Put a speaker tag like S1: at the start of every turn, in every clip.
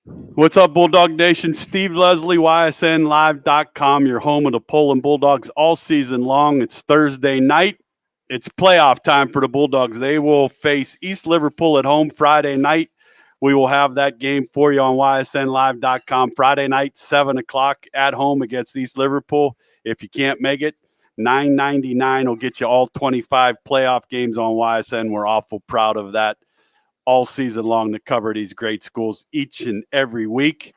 S1: What's up, Bulldog Nation? Steve Leslie, YSNLive.com, your home of the Poland Bulldogs all season long. It's Thursday night. It's playoff time for the Bulldogs. They will face East Liverpool at home Friday night. We will have that game for you on YSNLive.com Friday night, 7 o'clock at home against East Liverpool. If you can't make it, $9.99 will get you all 25 playoff games on YSN. We're awful proud of that. All season long to cover these great schools each and every week.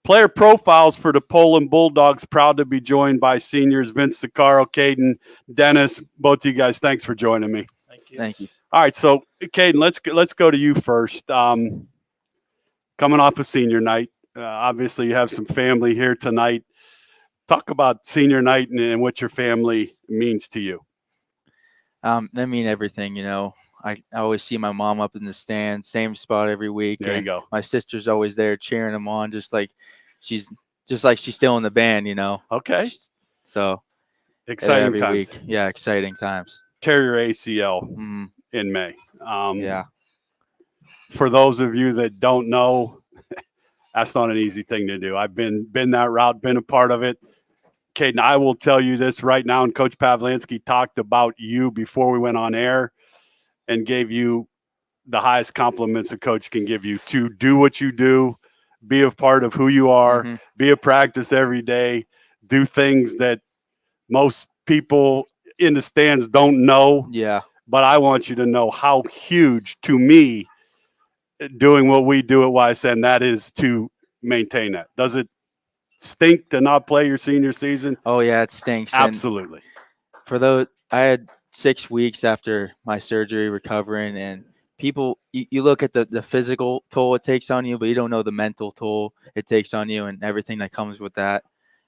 S1: Player profiles for the Poland Bulldogs. Proud to be joined by seniors Vince Zuccaro, Caden Dennis. Both of you guys, thanks for joining me.
S2: Thank you.
S3: Thank you.
S1: All right, so Caden, let's go to you first. Coming off of senior night, obviously you have some family here tonight. Talk about senior night and what your family means to you.
S3: That mean everything, you know. I always see my mom up in the stand, same spot every week.
S1: There you go.
S3: My sister's always there cheering them on, just like she's still in the band, you know.
S1: Okay.
S3: So
S1: Exciting
S3: every
S1: times.
S3: week, yeah, exciting times.
S1: Tear your ACL in May.
S3: Yeah.
S1: For those of you that don't know, that's not an easy thing to do. I've been that route, been a part of it. Caden, I will tell you this right now, and Coach Pavlansky talked about you before we went on air and gave you the highest compliments a coach can give you to do what you do, be a part of who you are, be a practice every day, do things that most people in the stands don't know.
S3: Yeah.
S1: But I want you to know how huge to me doing what we do at YSN that is to maintain that. Does it stink to not play your senior season?
S3: Oh yeah, it stinks.
S1: Absolutely.
S3: And for those, I had 6 weeks after my surgery recovering, and people, you look at the physical toll it takes on you, but you don't know the mental toll it takes on you and everything that comes with that.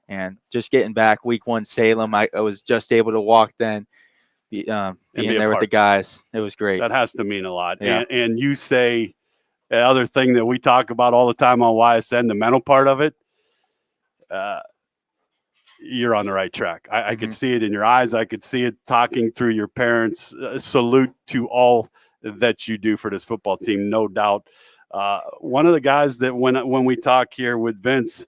S3: And just getting back week 1 Salem, I was just able to walk then, being there with the guys. It was great.
S1: That has to mean a lot.
S3: Yeah.
S1: And you say the other thing that we talk about all the time on YSN, the mental part of it, you're on the right track. I could see it in your eyes. I could see it talking through your parents. Salute to all that you do for this football team, no doubt. One of the guys that when we talk here with Vince,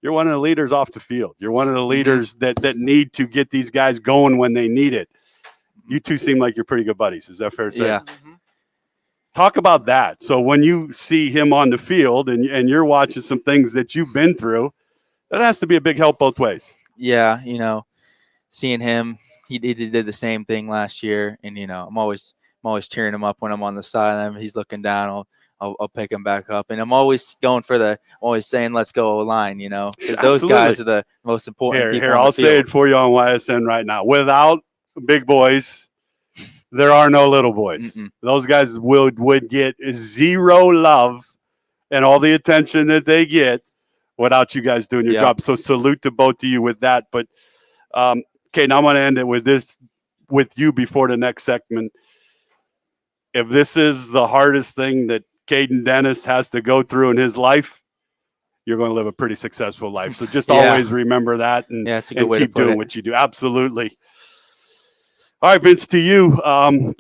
S1: you're one of the leaders off the field. You're one of the leaders that need to get these guys going when they need it. You two seem like you're pretty good buddies. Is that fair to say?
S3: Yeah.
S1: Talk about that. So when you see him on the field and you're watching some things that you've been through, that has to be a big help both ways.
S3: Yeah, you know, seeing him, he did the same thing last year, and you know, I'm always cheering him up when I'm on the sideline. He's looking down, I'll pick him back up, and I'm always going for always saying, "Let's go line," you know, because those guys are the most important people.
S1: Here, I'll say it for you on YSN right now. Without big boys, there are no little boys. Those guys would get zero love and all the attention that they get without you guys doing your job. So salute to both of you with that. But, okay, now I'm going to end it with you before the next segment. If this is the hardest thing that Caden Dennis has to go through in his life, you're going to live a pretty successful life. So just always remember that and keep doing what you do. Absolutely. All right, Vince, to you.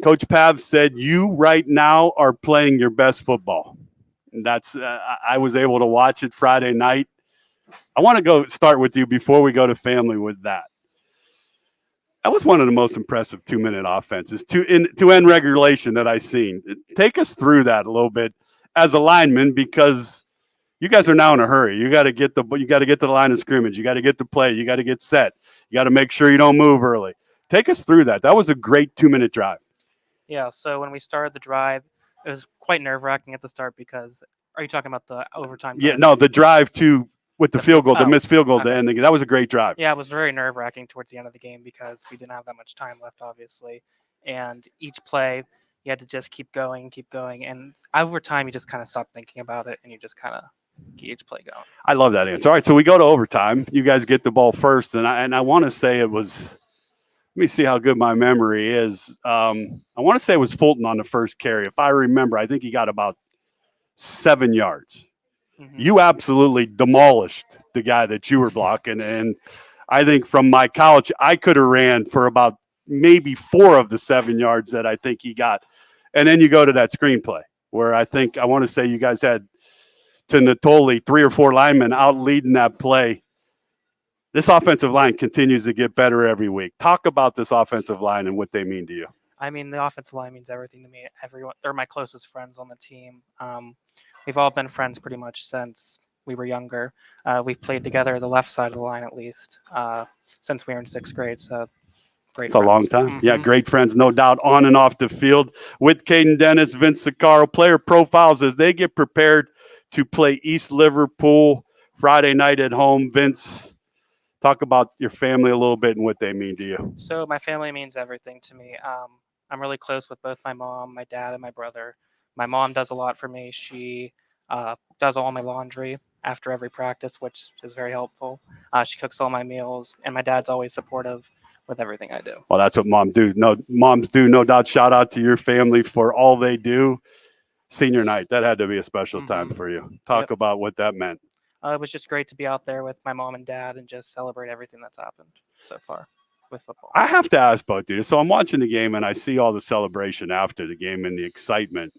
S1: Coach Pav said you right now are playing your best football. That's I was able to watch it Friday night. I want to start with you before we go to family with that. That was one of the most impressive 2-minute offenses to end regulation that I've seen. Take us through that a little bit as a lineman, because you guys are now in a hurry. You got to get to the line of scrimmage. You got to get the play. You got to get set. You got to make sure you don't move early. Take us through that. That was a great 2-minute drive.
S2: Yeah, so when we started the drive, it was quite nerve-wracking at the start because – are you talking about the overtime drive?
S1: Yeah, no, the drive with the field goal, the missed field goal to end. That was a great drive.
S2: Yeah, it was very nerve-wracking towards the end of the game because we didn't have that much time left, obviously. And each play, you had to just keep going. And over time, you just kind of stop thinking about it, and you just kind of get each play going.
S1: I love that answer. All right, so we go to overtime. You guys get the ball first, and I want to say it was – let me see how good my memory is. I want to say it was Fulton on the first carry. If I remember, I think he got about 7 yards. You absolutely demolished the guy that you were blocking. And I think from my couch, I could have ran for about maybe 4 of the 7 yards that I think he got. And then you go to that screenplay where I want to say you guys had to Natoli, 3 or 4 linemen out leading that play. This offensive line continues to get better every week. Talk about this offensive line and what they mean to you.
S2: I mean, the offensive line means everything to me. Everyone, they're my closest friends on the team. We've all been friends pretty much since we were younger. We've played together the left side of the line at least since we were in 6th grade. So great.
S1: It's a long time.
S2: Mm-hmm.
S1: Yeah, great friends, no doubt, on and off the field. With Caden Dennis, Vince Zuccaro, player profiles as they get prepared to play East Liverpool Friday night at home. Vince, talk about your family a little bit and what they mean to you.
S2: So my family means everything to me. I'm really close with both my mom, my dad, and my brother. My mom does a lot for me. She does all my laundry after every practice, which is very helpful. She cooks all my meals, and my dad's always supportive with everything I do.
S1: Well, that's what moms do. No doubt. Shout out to your family for all they do. Senior night, that had to be a special time for you. Talk about what that meant.
S2: It was just great to be out there with my mom and dad and just celebrate everything that's happened so far with football.
S1: I have to ask both of you. So I'm watching the game and I see all the celebration after the game and the excitement.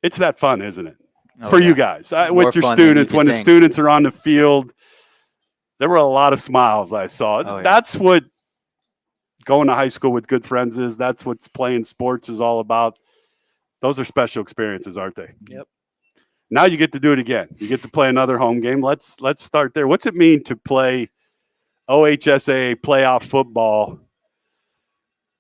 S1: It's that fun, isn't it? For you guys, with your students, when the students are on the field, there were a lot of smiles I saw. That's what going to high school with good friends is. That's what playing sports is all about. Those are special experiences, aren't they?
S2: Yep.
S1: Now you get to do it again. You get to play another home game. Let's start there. What's it mean to play OHSAA playoff football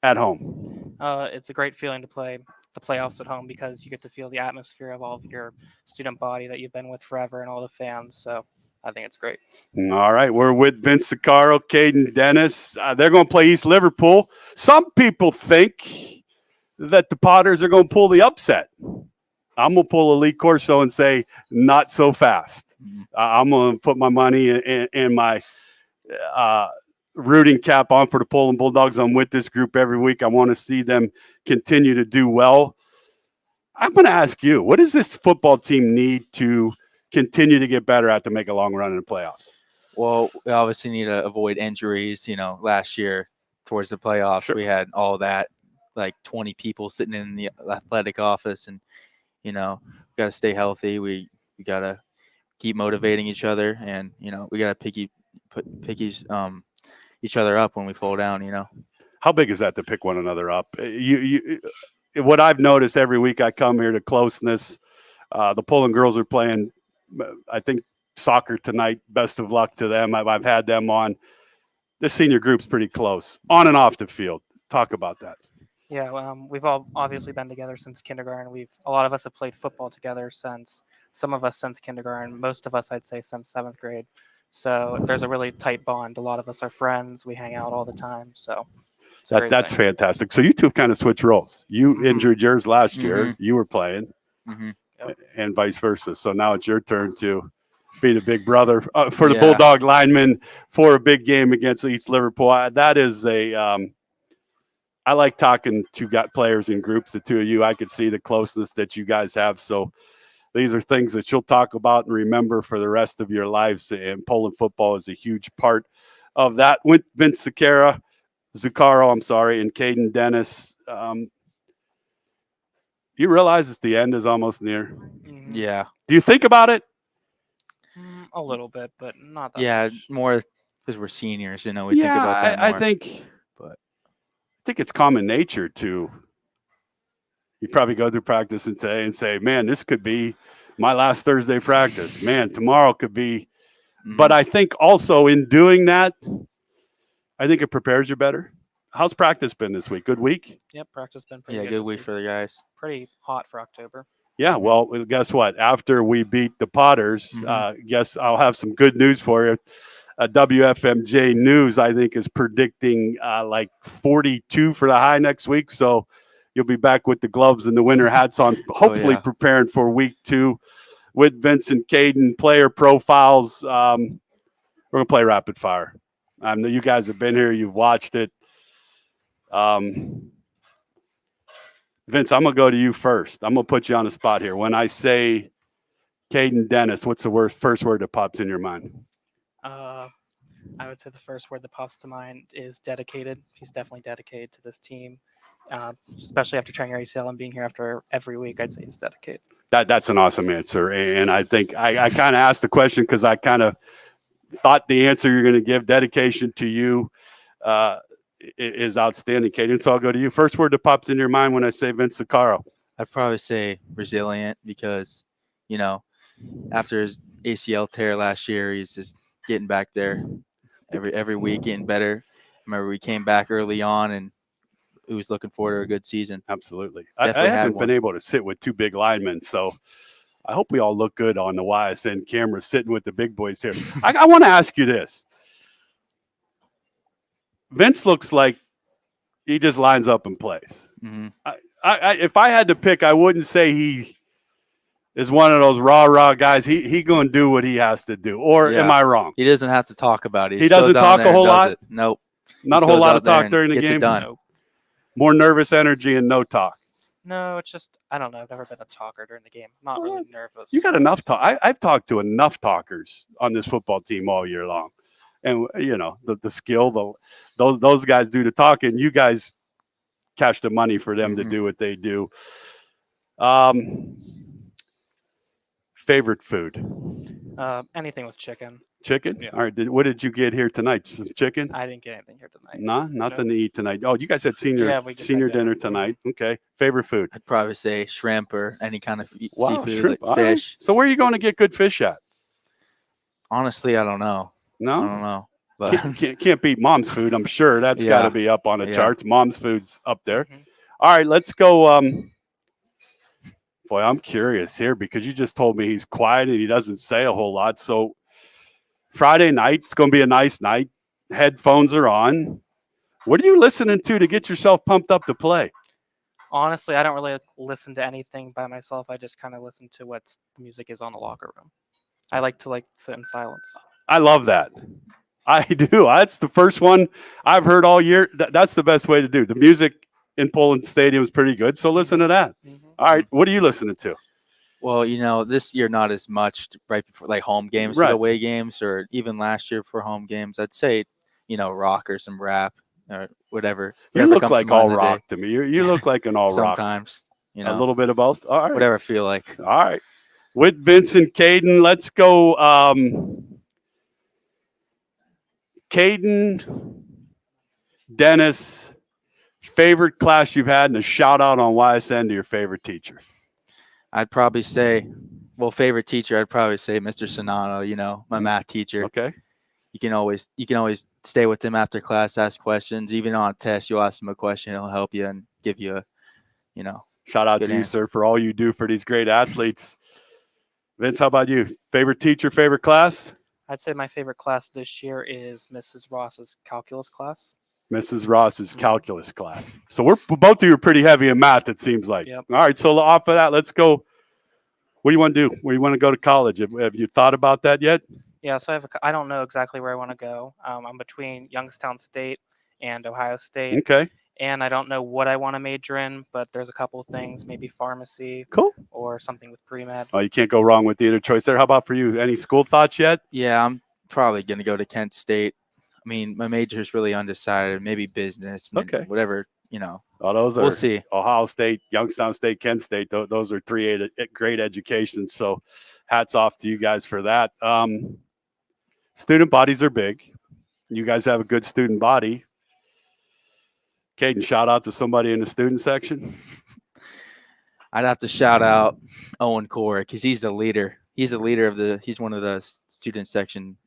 S1: at home?
S2: It's a great feeling to play the playoffs at home because you get to feel the atmosphere of all of your student body that you've been with forever and all the fans. So I think it's great.
S1: All right. We're with Vince Zuccaro, Caden Dennis. They're going to play East Liverpool. Some people think that the Potters are going to pull the upset. I'm going to pull a Lee Corso and say, not so fast. I'm going to put my money in my rooting cap on for the Poland Bulldogs. I'm with this group every week. I want to see them continue to do well. I'm going to ask you, what does this football team need to continue to get better at to make a long run in the playoffs?
S3: Well, we obviously need to avoid injuries. Last year towards the playoffs, we had all that, like 20 people sitting in the athletic office, and we got to stay healthy. We got to keep motivating each other, and we got to pick each other up when we fall down.
S1: How big is that to pick one another up? What I've noticed every week I come here to closeness. The Poland girls are playing, I think, soccer tonight. Best of luck to them. I've had them on. The senior group's pretty close, on and off the field. Talk about that.
S2: Yeah, we've all obviously been together since kindergarten. A lot of us have played football together some of us since kindergarten, most of us, I'd say, since 7th grade. So there's a really tight bond. A lot of us are friends. We hang out all the time. So
S1: that's fantastic. So you two have kind of switched roles. You injured yours last year. You were playing, and vice versa. So now it's your turn to be the big brother for the Bulldog linemen for a big game against East Liverpool. That is I like talking to players in groups, the two of you. I could see the closeness that you guys have. So these are things that you'll talk about and remember for the rest of your lives. And Poland football is a huge part of that. With Vince Zuccaro, and Caden Dennis. You realize that the end is almost near?
S3: Yeah.
S1: Do you think about it?
S2: A little bit, but not that much.
S3: More because we're seniors, we think about that more.
S1: I think it's common nature to you probably go through practice today and say, man, this could be my last Thursday practice. Man, tomorrow could be. But I think also in doing that, I think it prepares you better. How's practice been this week? Good week?
S2: Yep, practice been pretty good.
S3: Good week for the guys.
S2: Pretty hot for October.
S1: Yeah, well, guess what? After we beat the Potters, guess I'll have some good news for you. WFMJ News, I think, is predicting like 42 for the high next week. So you'll be back with the gloves and the winter hats on, hopefully preparing for week 2 with Vincent Caden. Player profiles. We're going to play rapid fire. I know you guys have been here. You've watched it. Vince, I'm going to go to you first. I'm going to put you on the spot here. When I say Caden Dennis, what's the first word that pops in your mind?
S2: I would say the first word that pops to mind is dedicated. He's definitely dedicated to this team, especially after trying ACL and being here after every week. I'd say he's dedicated.
S1: That's an awesome answer. And I think I kind of asked the question because I kind of thought the answer you're going to give, dedication to you, is outstanding, Caden. So I'll go to you. First word that pops in your mind when I say Vince Zuccaro.
S3: I'd probably say resilient because, after his ACL tear last year, he's just getting back there every week, getting better. Remember, we came back early on, and he was looking forward to a good season.
S1: Absolutely. I
S3: Definitely had
S1: haven't
S3: one.
S1: been able to sit with two big linemen, so I hope we all look good on the YSN camera sitting with the big boys here. I want to ask you this. Vince looks like he just lines up and plays.
S3: Mm-hmm.
S1: If I had to pick, I wouldn't say he is one of those rah guys. He going to do what he has to do. Or am I wrong?
S3: He doesn't have to talk about it.
S1: He doesn't talk a whole lot?
S3: Nope.
S1: Not a whole lot of talk during the
S3: gets
S1: game?
S3: It done.
S2: Nope.
S1: More nervous energy and no talk.
S2: No, it's just I don't know. I've never been a talker during the game. I'm not really nervous.
S1: You got enough talk. I've talked to enough talkers on this football team all year long. And, the skill, those guys do the talking. You guys cash the money for them to do what they do. Favorite food?
S2: Anything with chicken.
S1: Chicken?
S2: Yeah.
S1: All right. What did you get here tonight? Some chicken?
S2: I didn't get anything here tonight.
S1: Nah, nothing to eat tonight. Oh, you guys had senior
S2: we just
S1: senior
S2: had
S1: dinner
S2: dinner.
S1: tonight. Okay. Favorite food?
S3: I'd probably say shrimp or any kind of
S1: Wow,
S3: seafood,
S1: shrimp.
S3: like
S1: All right.
S3: fish.
S1: So where are you going to get good fish at?
S3: Honestly, I don't know. I
S1: No?
S3: don't know. But
S1: Can't beat mom's food. I'm sure that's got to
S3: Yeah.
S1: be up on the
S3: Yeah.
S1: charts. Mom's food's up there.
S2: Mhm.
S1: All right, let's go. Boy, I'm curious here because you just told me he's quiet and he doesn't say a whole lot. So Friday night, it's going to be a nice night. Headphones are on. What are you listening to get yourself pumped up to play?
S2: Honestly, I don't really listen to anything by myself. I just kind of listen to what the music is on the locker room. I like to sit in silence.
S1: I love that. I do. That's the first one I've heard all year. That's the best way to do. The music in Poland Stadium is pretty good, so listen to that.
S2: Mm-hmm.
S1: All right, what are you listening to?
S3: Well, this year not as much right before like home games
S1: Right.
S3: or away games, or even last year for home games. I'd say, rock or some rap or whatever.
S1: You
S3: whatever
S1: look
S3: comes
S1: like
S3: to mind
S1: all
S3: that
S1: rock
S3: day.
S1: to me. You look like an all rock.
S3: Sometimes,
S1: A little bit of both. All right.
S3: whatever I feel like.
S1: All right. With Vincent Caden, let's go. Caden Dennis, favorite class you've had, and a shout out on YSN to your favorite teacher.
S3: I'd probably say, favorite teacher. I'd probably say Mr. Sonano. My math teacher.
S1: Okay.
S3: You can always stay with him after class, ask questions. Even on a test, you'll ask him a question, he'll help you and give you a,
S1: Shout out
S3: Good
S1: to you,
S3: answer.
S1: sir, for all you do for these great athletes. Vince, how about you? Favorite teacher, favorite class?
S2: I'd say my favorite class this year is Mrs. Ross's calculus class.
S1: Mrs. Ross's calculus class. So we're both of you are pretty heavy in math, it seems like.
S2: Yep.
S1: All right, so off of that, let's go. What do you want to do? Where do you want to go to college? Have you thought about that yet?
S2: Yeah, so I don't know exactly where I want to go. I'm between Youngstown State and Ohio State,
S1: Okay,
S2: and I don't know what I want to major in, but there's a couple of things, maybe pharmacy
S1: cool.
S2: or something with pre-med.
S1: Oh, you can't go wrong with either choice there. How about for you? Any school thoughts yet?
S3: Yeah, I'm probably going to go to Kent State. I mean, my major is really undecided. Maybe business.
S1: Okay.
S3: Whatever,
S1: Oh, those are
S3: We'll see.
S1: Ohio State, Youngstown State, Kent State. Those are three great educations. So hats off to you guys for that. Student bodies are big. You guys have a good student body. Caden, shout out to somebody in the student section.
S3: I'd have to shout out Owen Corey because he's the leader. He's one of the student section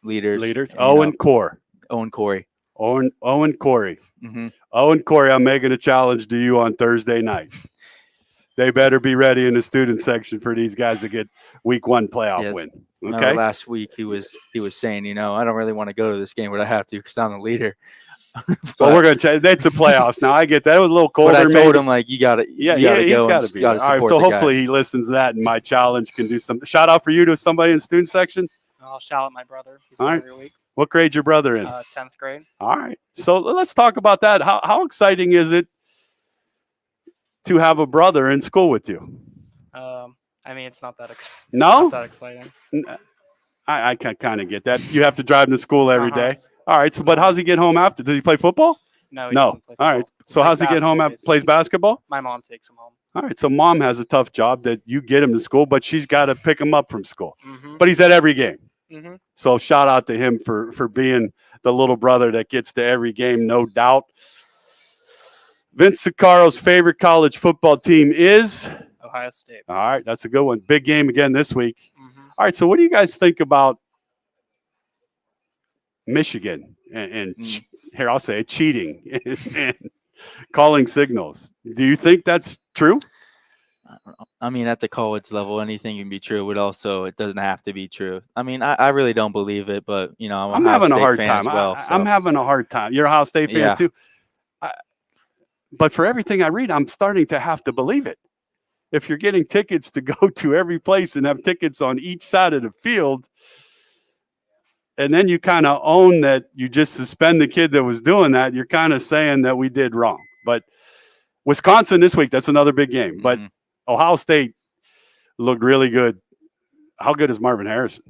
S3: leaders.
S1: Leaders.
S3: And,
S1: Owen Core.
S3: Owen Corey.
S1: Owen Corey.
S3: Mm-hmm.
S1: Owen Corey, I'm making a challenge to you on Thursday night. They better be ready in the student section for these guys to get week 1 playoff
S3: Yes.
S1: win.
S3: Remember
S1: Okay.
S3: last week he was saying, I don't really want to go to this game, but I have to because I'm the leader.
S1: Well, we're going to change. That's the playoffs. Now, I get that. It was a little colder.
S3: But I told
S1: maybe.
S3: him, like, you got to
S1: Yeah,
S3: go
S1: he's got to
S3: and
S1: be.
S3: gotta
S1: All right,
S3: support
S1: so
S3: the
S1: hopefully
S3: guys.
S1: he listens to that, and my challenge can do some. Shout out for you to somebody in the student section.
S2: I'll shout at my brother. He's
S1: All
S2: there
S1: right.
S2: every week.
S1: What grade's your brother in?
S2: 10th grade.
S1: All right. So let's talk about that. How exciting is it to have a brother in school with you?
S2: I mean, it's not that
S1: No?
S2: not that exciting.
S1: I can kind of get that. You have to drive him to school every
S2: Uh-huh.
S1: day. All right. So, but how's he get home after? Does he play football?
S2: No, he
S1: No.
S2: doesn't play
S1: All
S2: football.
S1: right. So
S2: Plays
S1: how's he get home?
S2: basketball,
S1: Plays
S2: basically.
S1: basketball?
S2: My mom takes him home.
S1: All right. So mom has a tough job that you get him to school, but she's got to pick him up from school.
S2: Mm-hmm.
S1: But he's at every game.
S2: Mm-hmm.
S1: So shout out to him for being the little brother that gets to every game, no doubt. Vince Zuccaro's favorite college football team is
S2: Ohio State.
S1: All right, that's a good one. Big game again this week.
S2: Mm-hmm.
S1: All right, so what do you guys think about Michigan and here I'll say it, cheating and calling signals? Do you think that's true?
S3: I mean, at the college level, anything can be true, but also it doesn't have to be true. I mean, I really don't believe it, but I'm
S1: I'm
S3: Ohio
S1: having a
S3: State
S1: hard
S3: fan
S1: time.
S3: as well.
S1: I'm having a hard time. You're a Ohio State fan
S3: Yeah.
S1: too. But for everything I read, I'm starting to have to believe it. If you're getting tickets to go to every place and have tickets on each side of the field, and then you kind of own that you just suspend the kid that was doing that, you're kind of saying that we did wrong. But Wisconsin this week, that's another big game. But Ohio State looked really good. How good is Marvin Harrison?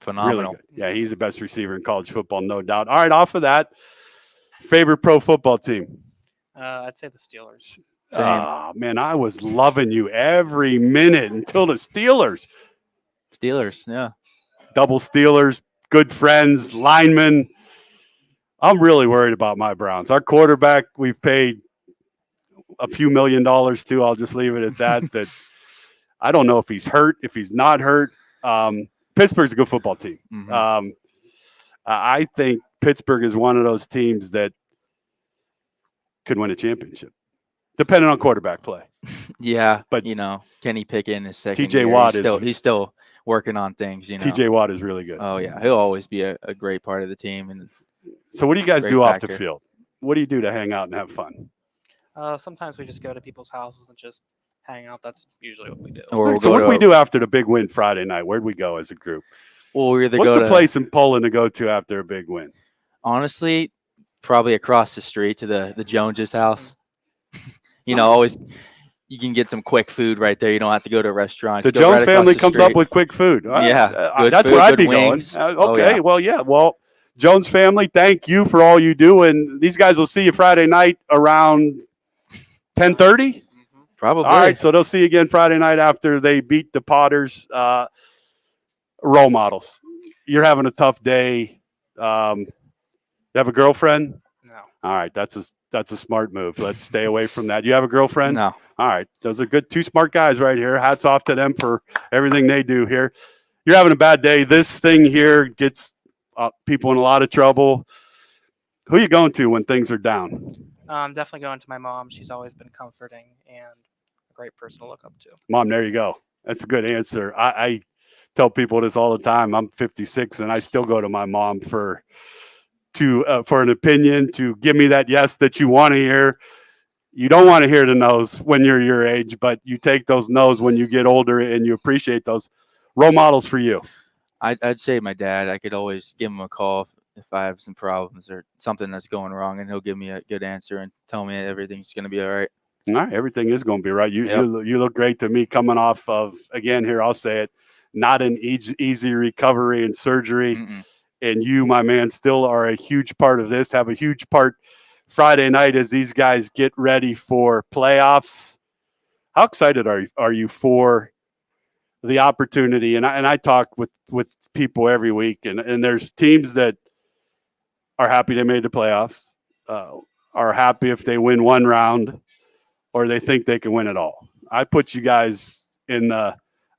S3: Phenomenal.
S1: Really good. Yeah, he's the best receiver in college football, no doubt. All right, off of that, favorite pro football team?
S2: I'd say the Steelers.
S3: Same.
S1: Oh, man, I was loving you every minute until the Steelers.
S3: Steelers, yeah.
S1: Double Steelers, good friends, linemen. I'm really worried about my Browns. Our quarterback, we've paid a few $1 million to. I'll just leave it at that. That I don't know if he's hurt, if he's not hurt. Pittsburgh's a good football team.
S3: Mhm.
S1: I think Pittsburgh is one of those teams that could win a championship, depending on quarterback play.
S3: Yeah,
S1: But
S3: Kenny Pickett in his second
S1: TJ
S3: year,
S1: Watt
S3: he's still working on things.
S1: TJ Watt is really good.
S3: Oh yeah, he'll always be a great part of the team. And
S1: So what do you guys
S3: great
S1: do off the
S3: factor.
S1: field? What do you do to hang out and have fun?
S2: Sometimes we just go to people's houses and just hang out. That's usually what we do.
S3: or we'll
S1: So
S3: go
S1: what
S3: to
S1: do we do after the big win Friday night? Where'd we go as a group?
S3: We'll either
S1: What's
S3: go
S1: the
S3: to
S1: place in Poland to go to after a big win?
S3: honestly, probably across the street to the Joneses' house. Always you can get some quick food right there. You don't have to go to a restaurant.
S1: The
S3: Just go
S1: Jones
S3: right across
S1: family
S3: the
S1: comes
S3: street.
S1: up with quick food.
S3: Yeah, good
S1: that's
S3: food,
S1: where I'd
S3: good
S1: be
S3: wings.
S1: going.
S3: Oh,
S1: Okay,
S3: yeah.
S1: well, yeah. Well, Jones family, thank you for all you do. And these guys will see you Friday night around 10:30.
S2: Mm-hmm.
S3: Probably.
S1: All right, so they'll see you again Friday night after they beat the Potters. Role models. You're having a tough day. You have a girlfriend?
S2: No.
S1: All right, that's a smart move. Let's stay away from that. You have a girlfriend?
S3: No.
S1: All right, those are two smart guys right here. Hats off to them for everything they do here. You're having a bad day. This thing here gets people in a lot of trouble. Who are you going to when things are down?
S2: I'm definitely going to my mom. She's always been comforting and a great person to look up to.
S1: Mom, there you go. That's a good answer. I tell people this all the time. I'm 56, and I still go to my mom for an opinion, to give me that yes that you want to hear. You don't want to hear the no's when you're your age, but you take those no's when you get older, and you appreciate those. Role models for you.
S3: I'd say my dad. I could always give him a call if I have some problems or something that's going wrong, and he'll give me a good answer and tell me everything's going to be all right.
S1: All right, everything is going to be right. You look great to me coming off of, again, here I'll say it, not an easy recovery and surgery.
S3: Mm-mm.
S1: And you, my man, still are a huge part of this, have a huge part Friday night as these guys get ready for playoffs. How excited are you for the opportunity? And I talk with people every week, and there's teams that are happy they made the playoffs, are happy if they win one round, or they think they can win it all. I put you guys in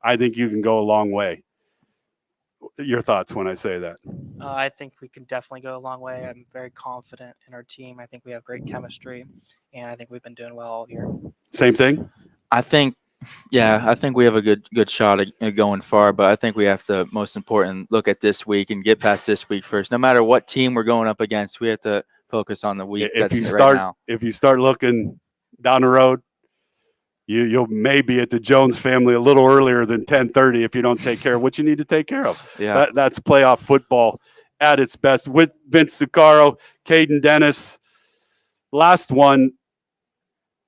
S1: I think you can go a long way. Your thoughts when I say that?
S2: I think we can definitely go a long way. I'm very confident in our team. I think we have great chemistry, and I think we've been doing well all year.
S1: Same thing?
S3: I think we have a good shot at going far, but I think we have to, most important, look at this week and get past this week first. No matter what team we're going up against, we have to focus on the week right now.
S1: If you start looking down the road, you'll maybe at the Jones family a little earlier than 10:30 if you don't take care of what you need to take care of.
S3: Yeah.
S1: That's playoff football at its best. With Vince Zuccaro, Caden Dennis, last one.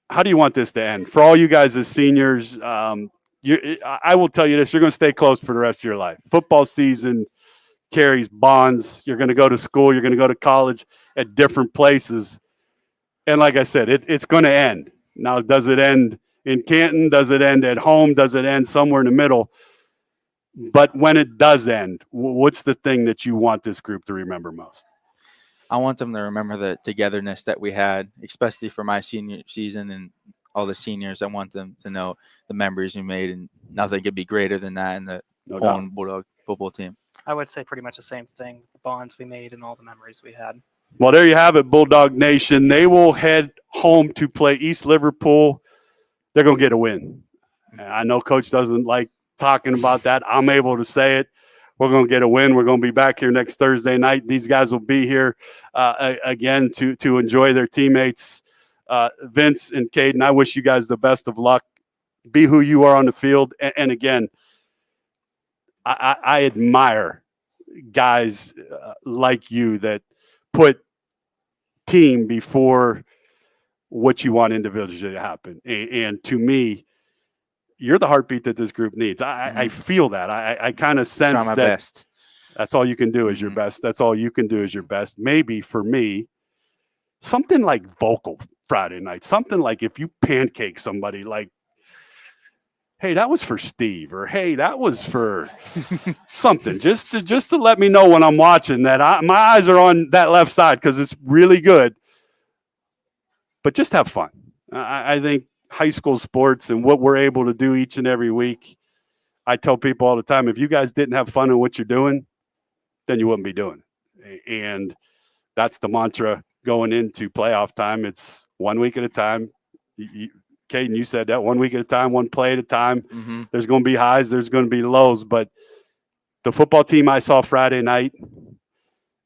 S1: How do you want this to end? For all you guys as seniors, I will tell you this: you're going to stay close for the rest of your life. Football season carries bonds. You're going to go to school. You're going to go to college at different places. And like I said, it's going to end. Now, does it end in Canton? Does it end at home? Does it end somewhere in the middle? But when it does end, what's the thing that you want this group to remember most?
S3: I want them to remember the togetherness that we had, especially for my senior season and all the seniors. I want them to know the memories we made, and nothing could be greater than that in the Poland Bulldog football team.
S2: I would say pretty much the same thing. The bonds we made and all the memories we had.
S1: Well, there you have it, Bulldog Nation. They will head home to play East Liverpool. They're going to get a win. I know Coach doesn't like talking about that. I'm able to say it. We're going to get a win. We're going to be back here next Thursday night. These guys will be here again to enjoy their teammates. Vince and Caden, I wish you guys the best of luck. Be who you are on the field. And again, I admire guys like you that put team before what you want individually to happen. And to me, you're the heartbeat that this group needs. I feel that. I kind of sense
S3: Try my
S1: that
S3: best.
S1: That's all you can do is your best. That's all you can do is your best. Maybe for me, something like vocal Friday night, something like if you pancake somebody like, hey, that was for Steve, or hey, that was for something, just to let me know when I'm watching that my eyes are on that left side because it's really good. But just have fun. I think high school sports and what we're able to do each and every week, I tell people all the time, if you guys didn't have fun in what you're doing, then you wouldn't be doing it. And that's the mantra going into playoff time. It's 1 week at a time. Caden, you said that, 1 week at a time, one play at a time. There's going to be highs, there's going to be lows. But the football team I saw Friday night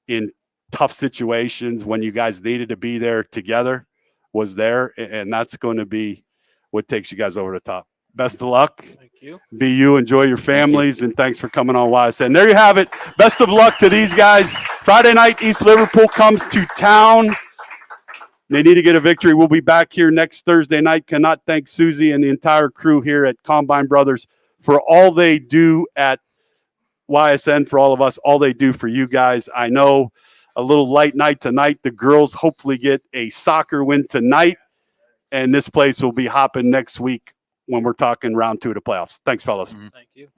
S1: in tough situations when you guys needed to be there together was there. And that's going to be what takes you guys over the top. Best of luck.
S2: Thank you.
S1: Be you. Enjoy your families. And thanks for coming on YSN. There you have it. Best of luck to these guys. Friday night, East Liverpool comes to town. They need to get a victory. We'll be back here next Thursday night. Cannot thank Susie and the entire crew here at Combine Brothers for all they do at YSN, for all of us, all they do for you guys. I know a little light night tonight. The girls hopefully get a soccer win tonight, and this place will be hopping next week when we're talking round 2 of the playoffs. Thanks, fellas.
S2: Thank you.